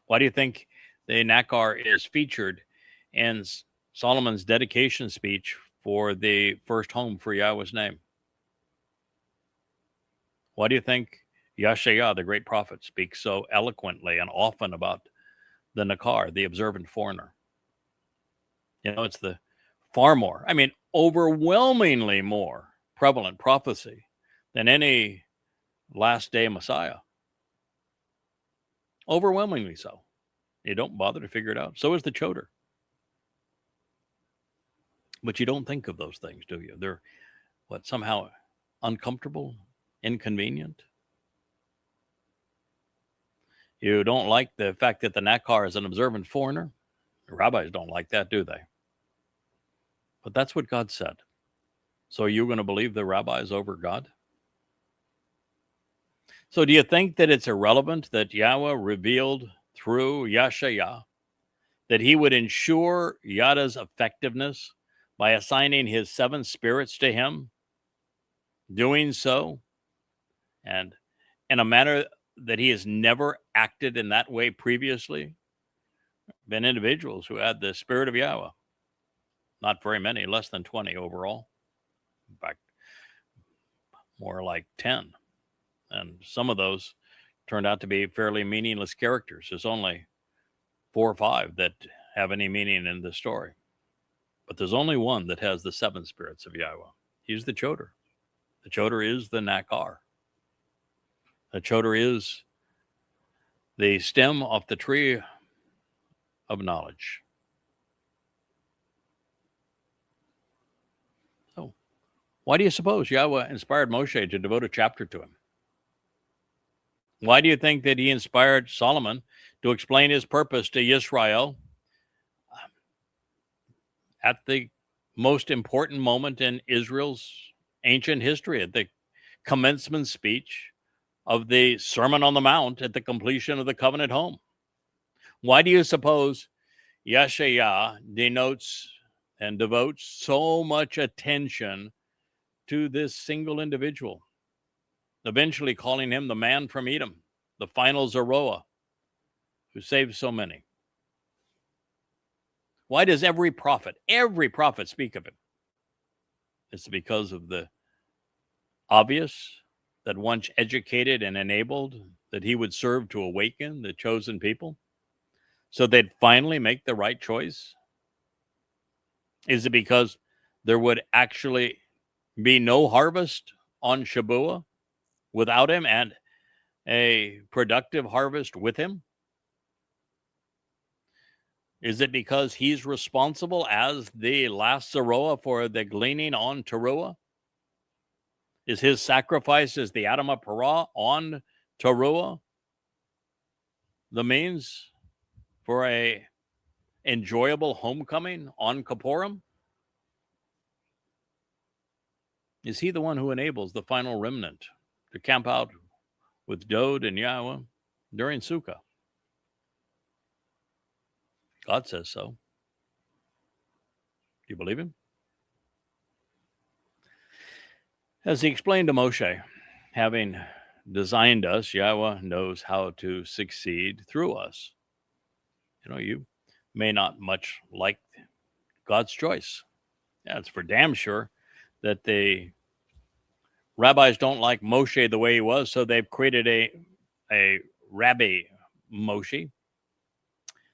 Why do you think the nachar is featured in Solomon's dedication speech for the first home for Yahweh's name? Why do you think Yashayah, the great prophet, speaks so eloquently and often about the nachar, the observant foreigner? You know, it's the far more, I mean, overwhelmingly more prevalent prophecy than any last day Messiah. Overwhelmingly so. You don't bother to figure it out. So is the choder. But you don't think of those things, do you? They're what, somehow uncomfortable, inconvenient? You don't like the fact that the nachar is an observant foreigner? The rabbis don't like that, do they? But that's what God said. So are you going to believe the rabbis over God? So do you think that it's irrelevant that Yahweh revealed through Yashayah that he would ensure Yada's effectiveness by assigning his 7 spirits to him, doing so, and in a manner that he has never acted in that way previously? Been individuals who had the spirit of Yahweh. Not very many, less than 20 overall. In fact, more like 10. And some of those turned out to be fairly meaningless characters. There's only 4 or 5 that have any meaning in the story. But there's only one that has the 7 spirits of Yahweh. He's the choder. The choder is the nachar. The choder is the stem of the tree of knowledge. So, why do you suppose Yahweh inspired Moshe to devote a chapter to him? Why do you think that he inspired Solomon to explain his purpose to Israel at the most important moment in Israel's ancient history, at the commencement speech of the Sermon on the Mount at the completion of the covenant home? Why do you suppose Yashayah denotes and devotes so much attention to this single individual, eventually calling him the man from Edom, the final Zeroah, who saved so many? Why does every prophet speak of him? It's because of the obvious that once educated and enabled, that he would serve to awaken the chosen people so they'd finally make the right choice? Is it because there would actually be no harvest on Shabuah without him and a productive harvest with him? Is it because he's responsible as the last Zeroah for the gleaning on Towrah? Is his sacrifice as the Adam of Parah on Towrah the means for a enjoyable homecoming on Kippurim? Is he the one who enables the final remnant to camp out with Dod and Yahweh during Sukkah? God says so. Do you believe him? As he explained to Moshe, having designed us, Yahweh knows how to succeed through us. You know, you may not much like God's choice. Yeah, it's for damn sure that the rabbis don't like Moshe the way he was, so they've created a Rabbi Moshe.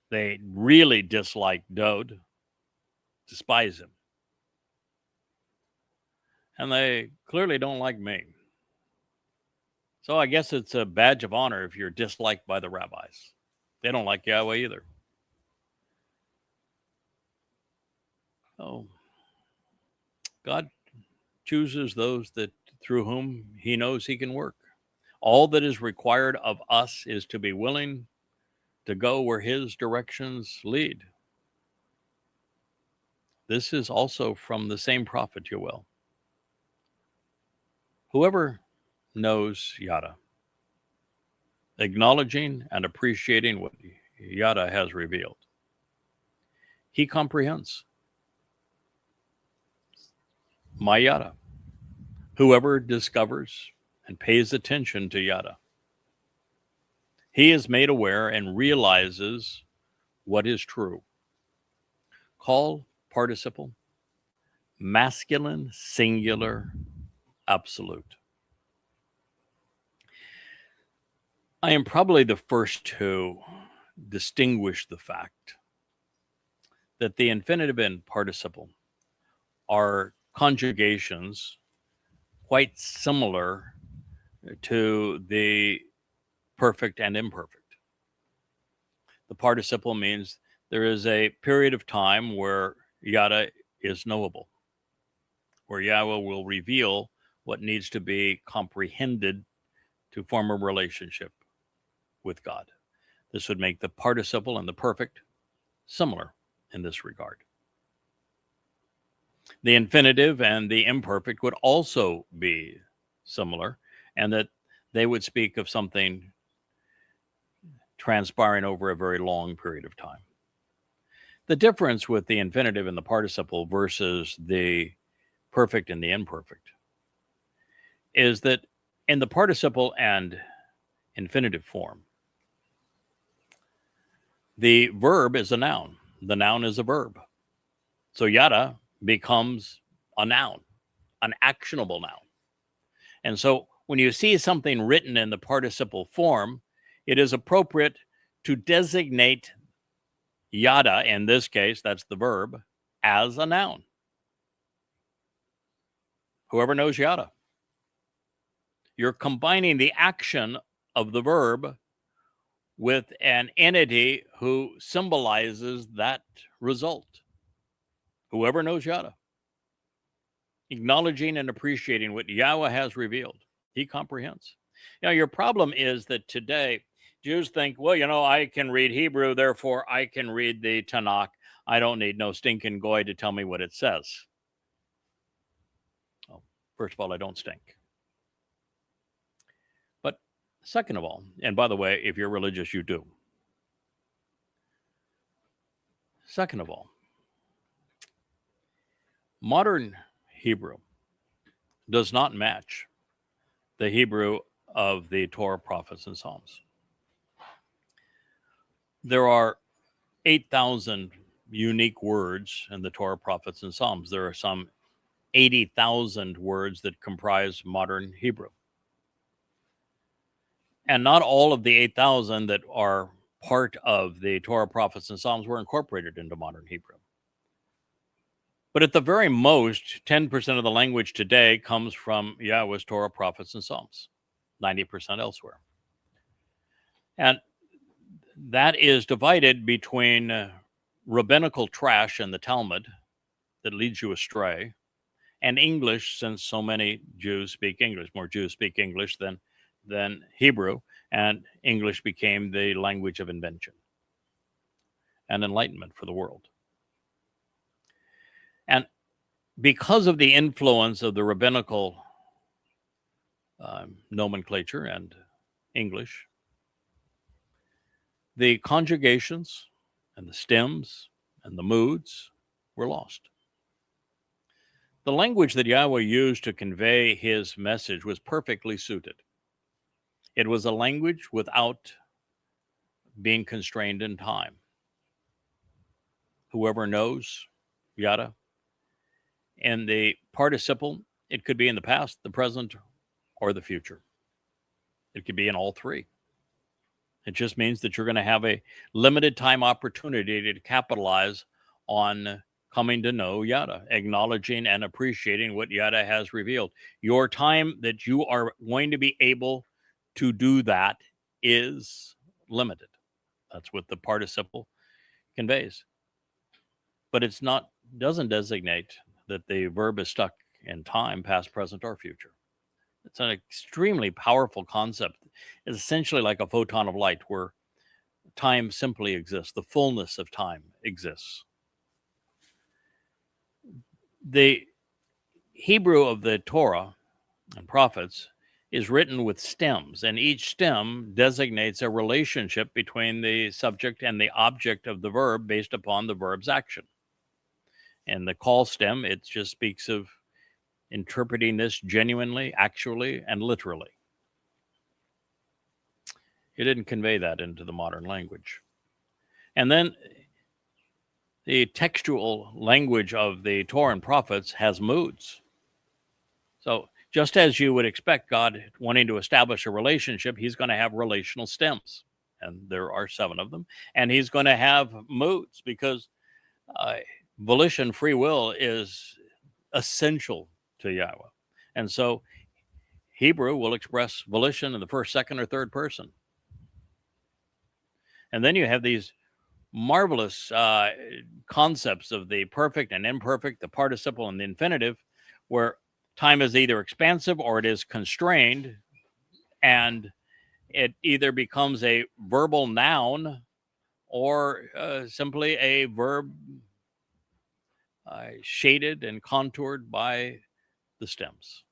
They really dislike Dod, despise him. And they clearly don't like me. So I guess it's a badge of honor if you're disliked by the rabbis. They don't like Yahweh either. Oh, God chooses those that through whom he knows he can work. All that is required of us is to be willing to go where his directions lead. This is also from the same prophet, Yoel. Whoever knows Yada, acknowledging and appreciating what Yada has revealed, he comprehends. My Yada. Whoever discovers and pays attention to Yada, he is made aware and realizes what is true. Call participle, masculine, singular, absolute. I am probably the first to distinguish the fact that the infinitive and participle are conjugations quite similar to the perfect and imperfect. The participle means there is a period of time where yada is knowable, where Yahweh will reveal what needs to be comprehended to form a relationship with God. This would make the participle and the perfect similar in this regard. The infinitive and the imperfect would also be similar, and that they would speak of something transpiring over a very long period of time. The difference with the infinitive and the participle versus the perfect and the imperfect is that in the participle and infinitive form, the verb is a noun. The noun is a verb. So yada becomes a noun, an actionable noun. And so when you see something written in the participle form, it is appropriate to designate yada, in this case, that's the verb, as a noun. Whoever knows yada. You're combining the action of the verb with an entity who symbolizes that result. Whoever knows yada. Acknowledging and appreciating what Yahweh has revealed. He comprehends. You know, your problem is that today Jews think, well, I can read Hebrew, therefore I can read the Tanakh. I don't need no stinking goy to tell me what it says. Well, first of all, I don't stink. But second of all, and by the way, if you're religious, you do. Second of all, modern Hebrew does not match the Hebrew of the Torah, prophets, and Psalms. There are 8,000 unique words in the Torah, prophets, and Psalms. There are some 80,000 words that comprise modern Hebrew. And not all of the 8,000 that are part of the Torah, prophets, and Psalms were incorporated into modern Hebrew. But at the very most, 10% of the language today comes from Yahweh's Torah, prophets, and Psalms, 90% elsewhere. And that is divided between rabbinical trash in the Talmud that leads you astray, and English, since so many Jews speak English. More Jews speak English than Hebrew, and English became the language of invention and enlightenment for the world. And because of the influence of the rabbinical nomenclature and English, the conjugations and the stems and the moods were lost. The language that Yahweh used to convey his message was perfectly suited. It was a language without being constrained in time. Whoever knows yada. And the participle, it could be in the past, the present, or the future. It could be in all three. It just means that you're going to have a limited time opportunity to capitalize on coming to know yada, acknowledging and appreciating what yada has revealed. Your time that you are going to be able to do that is limited. That's what the participle conveys. But it's not, doesn't designate that the verb is stuck in time, past, present, or future. It's an extremely powerful concept. It's essentially like a photon of light where time simply exists. The fullness of time exists. The Hebrew of the Torah and prophets is written with stems, and each stem designates a relationship between the subject and the object of the verb based upon the verb's action. And the call stem, it just speaks of interpreting this genuinely, actually, and literally. It didn't convey that into the modern language. And then the textual language of the Torah and prophets has moods. So Just as you would expect God wanting to establish a relationship, he's going to have relational stems. And there are 7 of them. And he's going to have moods because volition, free will is essential to Yahweh. And so Hebrew will express volition in the first, second, or third person. And then you have these marvelous concepts of the perfect and imperfect, the participle and the infinitive, where time is either expansive or it is constrained, and it either becomes a verbal noun or simply a verb shaded and contoured by the stems.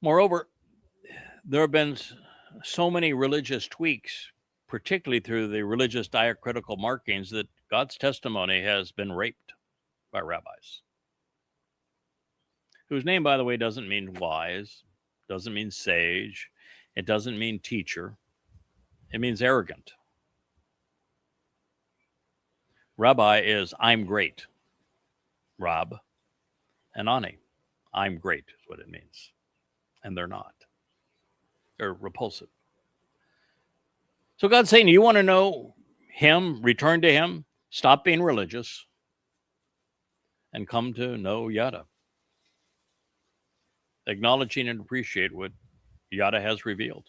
Moreover, there have been so many religious tweaks, particularly through the religious diacritical markings, that God's testimony has been raped by rabbis, whose name, by the way, doesn't mean wise, doesn't mean sage, it doesn't mean teacher, it means arrogant. Rabbi is I'm great. Rab and Ani, I'm great is what it means. And they're not. They're repulsive. So God's saying, you want to know him, return to him, stop being religious, and come to know Yada. Acknowledging and appreciate what Yada has revealed.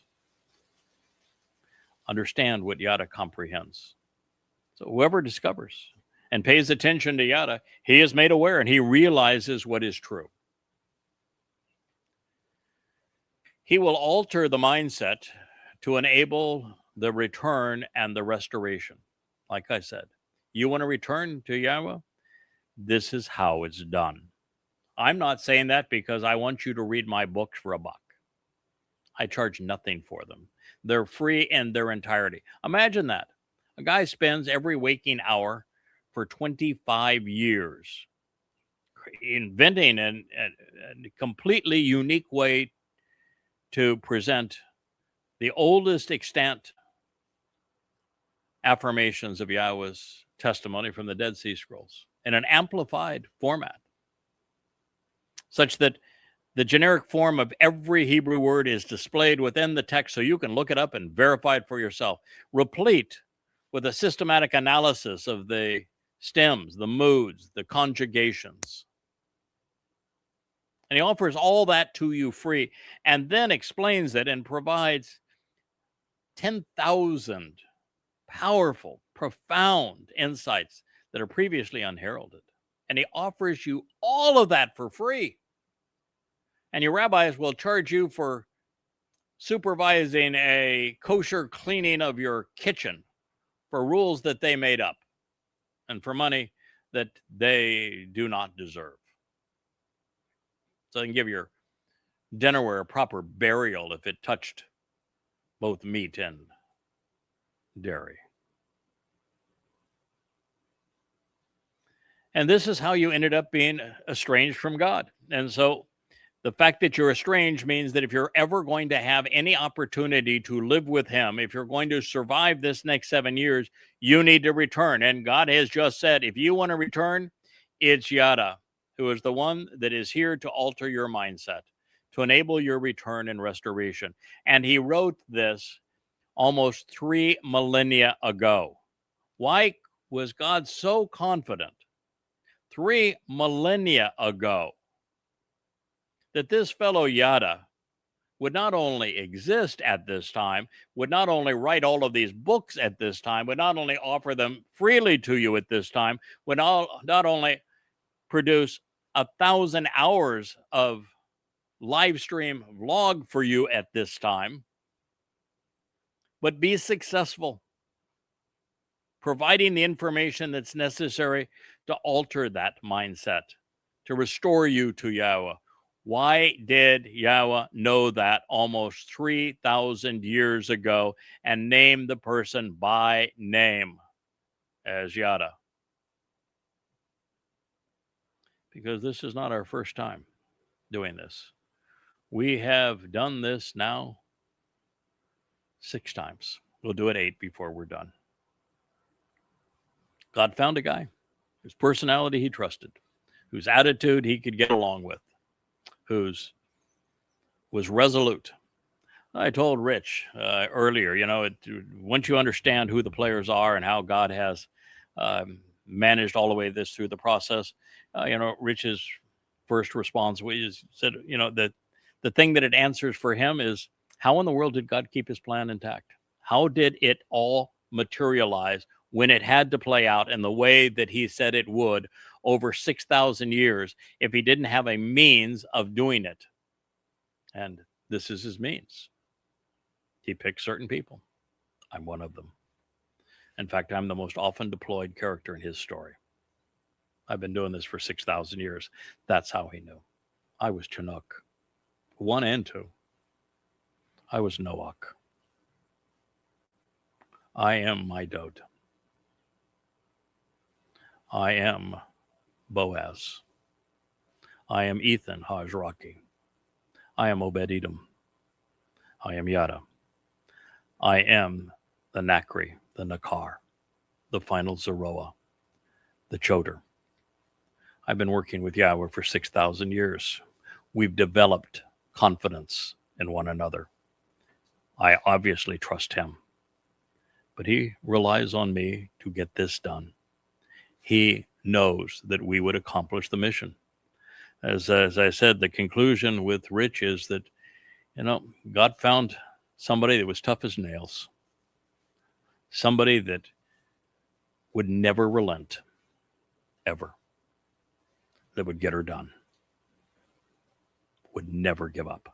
Understand what Yada comprehends. So whoever discovers and pays attention to Yada, he is made aware and he realizes what is true. He will alter the mindset to enable the return and the restoration. Like I said, you want to return to Yahweh? This is how it's done. I'm not saying that because I want you to read my books for $1. I charge nothing for them. They're free in their entirety. Imagine that. A guy spends every waking hour for 25 years inventing a completely unique way to present the oldest extant affirmations of Yahweh's testimony from the Dead Sea Scrolls in an amplified format, such that the generic form of every Hebrew word is displayed within the text so you can look it up and verify it for yourself, replete with a systematic analysis of the stems, the moods, the conjugations. And he offers all that to you free and then explains it and provides 10,000 powerful, profound insights that are previously unheralded. And he offers you all of that for free. And your rabbis will charge you for supervising a kosher cleaning of your kitchen for rules that they made up and for money that they do not deserve. So they can give your dinnerware a proper burial if it touched both meat and dairy. And this is how you ended up being estranged from God. And so the fact that you're estranged means that if you're ever going to have any opportunity to live with him, if you're going to survive this next 7 years, you need to return. And God has just said, if you want to return, it's Yada, who is the one that is here to alter your mindset, to enable your return and restoration. And he wrote this almost 3 millennia ago. Why was God so confident 3 millennia ago that this fellow Yada would not only exist at this time, would not only write all of these books at this time, would not only offer them freely to you at this time, would not only produce 1,000 hours of live stream vlog for you at this time, but be successful, providing the information that's necessary to alter that mindset, to restore you to Yahweh. Why did Yahweh know that almost 3,000 years ago and name the person by name as Yada? Because this is not our first time doing this. We have done this now 6 times. We'll do it 8 before we're done. God found a guy whose personality he trusted, whose attitude he could get along with, whose was resolute. I told Rich earlier, once you understand who the players are and how God has managed all the way through the process, Rich's first response was said, that the thing that it answers for him is, how in the world did God keep his plan intact? How did it all materialize when it had to play out in the way that he said it would over 6,000 years if he didn't have a means of doing it? And this is his means. He picks certain people. I'm one of them. In fact, I'm the most often deployed character in his story. I've been doing this for 6,000 years. That's how he knew. I was Chinook, 1 and 2. I was Noach. I am my Dode. I am Boaz. I am Ethan Hajraki. I am Obed-Edom. I am Yada. I am the Nakri, the Nakar, the final Zeroah, the Choder. I've been working with Yahweh for 6,000 years. We've developed confidence in one another. I obviously trust him, but he relies on me to get this done. He knows that we would accomplish the mission. As I said, the conclusion with Rich is that, God found somebody that was tough as nails, somebody that would never relent, ever, that would get her done, would never give up.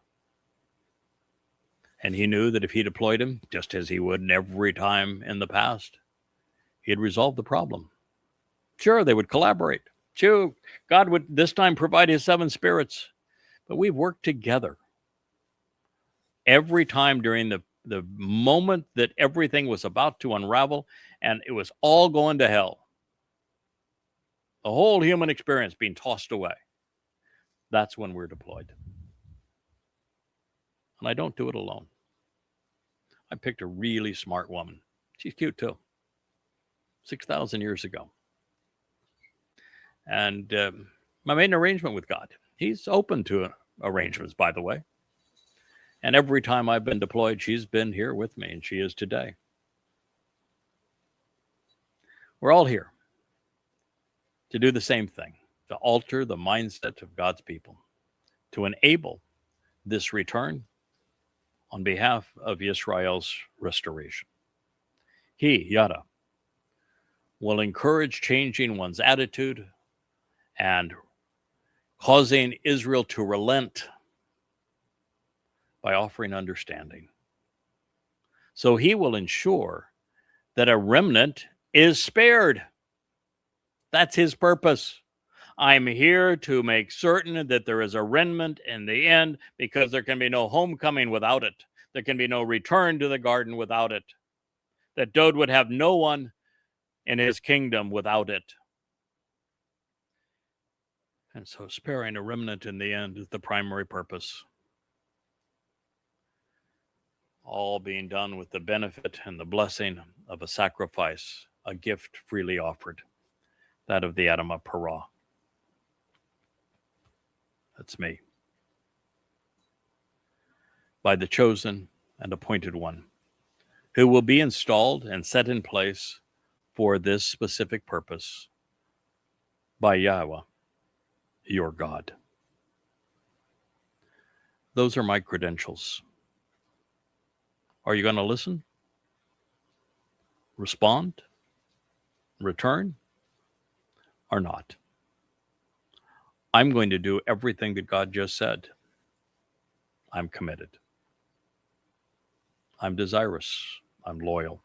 And he knew that if he deployed him, just as he would every time in the past, he'd resolve the problem. Sure, they would collaborate. Sure, God would this time provide his 7 spirits, but we've worked together. Every time during the moment that everything was about to unravel and it was all going to hell, the whole human experience being tossed away, that's when we're deployed. And I don't do it alone. I picked a really smart woman. She's cute too. 6,000 years ago. And I made an arrangement with God. He's open to arrangements, by the way. And every time I've been deployed, she's been here with me, and she is today. We're all here to do the same thing, to alter the mindset of God's people, to enable this return on behalf of Israel's restoration. He, Yada, will encourage changing one's attitude and causing Israel to relent by offering understanding. So he will ensure that a remnant is spared. That's his purpose. I'm here to make certain that there is a remnant in the end, because there can be no homecoming without it. There can be no return to the garden without it. That Dode would have no one in his kingdom without it. And so sparing a remnant in the end is the primary purpose. All being done with the benefit and the blessing of a sacrifice, a gift freely offered, that of the Adam of Parah. That's me. By the chosen and appointed one, who will be installed and set in place for this specific purpose by Yahweh, your God. Those are my credentials. Are you going to listen? Respond? Return? Or not? I'm going to do everything that God just said. I'm committed. I'm desirous. I'm loyal.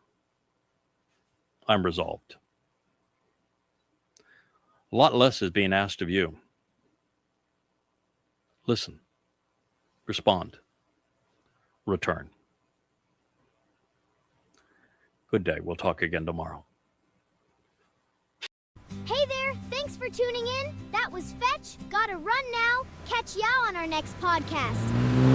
I'm resolved. A lot less is being asked of you. Listen. Respond. Return. Good day. We'll talk again tomorrow. Hey there, thanks for tuning in. That was Fetch. Gotta run now. Catch y'all on our next podcast.